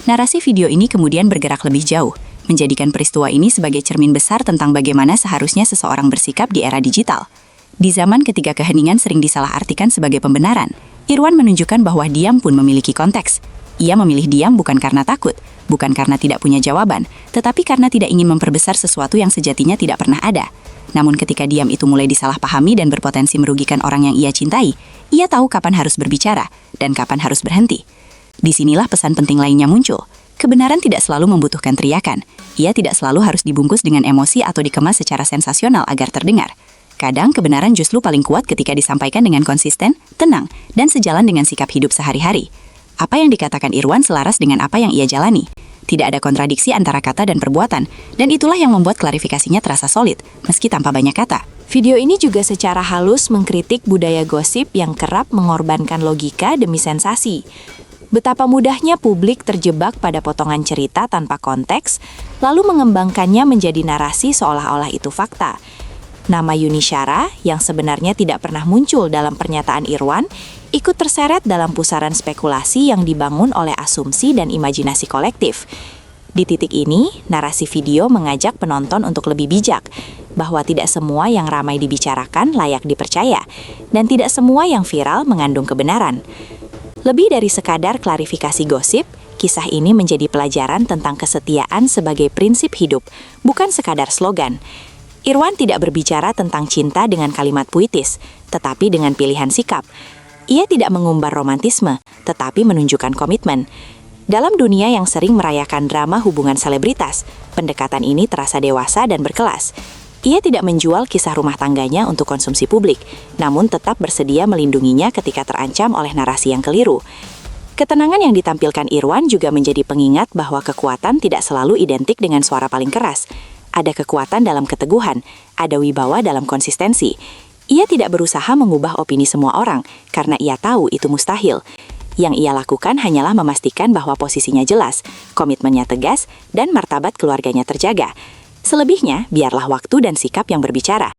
Narasi video ini kemudian bergerak lebih jauh, menjadikan peristiwa ini sebagai cermin besar tentang bagaimana seharusnya seseorang bersikap di era digital. Di zaman ketika keheningan sering disalahartikan sebagai pembenaran, Irwan menunjukkan bahwa diam pun memiliki konteks. Ia memilih diam bukan karena takut, bukan karena tidak punya jawaban, tetapi karena tidak ingin memperbesar sesuatu yang sejatinya tidak pernah ada. Namun ketika diam itu mulai disalahpahami dan berpotensi merugikan orang yang ia cintai, ia tahu kapan harus berbicara dan kapan harus berhenti. Disinilah pesan penting lainnya muncul. Kebenaran tidak selalu membutuhkan teriakan. Ia tidak selalu harus dibungkus dengan emosi atau dikemas secara sensasional agar terdengar. Kadang kebenaran justru paling kuat ketika disampaikan dengan konsisten, tenang, dan sejalan dengan sikap hidup sehari-hari. Apa yang dikatakan Irwan selaras dengan apa yang ia jalani. Tidak ada kontradiksi antara kata dan perbuatan, dan itulah yang membuat klarifikasinya terasa solid, meski tanpa banyak kata. Video ini juga secara halus mengkritik budaya gosip yang kerap mengorbankan logika demi sensasi. Betapa mudahnya publik terjebak pada potongan cerita tanpa konteks, lalu mengembangkannya menjadi narasi seolah-olah itu fakta. Nama Yuni Syara, yang sebenarnya tidak pernah muncul dalam pernyataan Irwan, ikut terseret dalam pusaran spekulasi yang dibangun oleh asumsi dan imajinasi kolektif. Di titik ini, narasi video mengajak penonton untuk lebih bijak, bahwa tidak semua yang ramai dibicarakan layak dipercaya, dan tidak semua yang viral mengandung kebenaran. Lebih dari sekadar klarifikasi gosip, kisah ini menjadi pelajaran tentang kesetiaan sebagai prinsip hidup, bukan sekadar slogan. Irwan tidak berbicara tentang cinta dengan kalimat puitis, tetapi dengan pilihan sikap. Ia tidak mengumbar romantisme, tetapi menunjukkan komitmen. Dalam dunia yang sering merayakan drama hubungan selebritas, pendekatan ini terasa dewasa dan berkelas. Ia tidak menjual kisah rumah tangganya untuk konsumsi publik, namun tetap bersedia melindunginya ketika terancam oleh narasi yang keliru. Ketenangan yang ditampilkan Irwan juga menjadi pengingat bahwa kekuatan tidak selalu identik dengan suara paling keras. Ada kekuatan dalam keteguhan, ada wibawa dalam konsistensi. Ia tidak berusaha mengubah opini semua orang, karena ia tahu itu mustahil. Yang ia lakukan hanyalah memastikan bahwa posisinya jelas, komitmennya tegas, dan martabat keluarganya terjaga. Selebihnya, biarlah waktu dan sikap yang berbicara.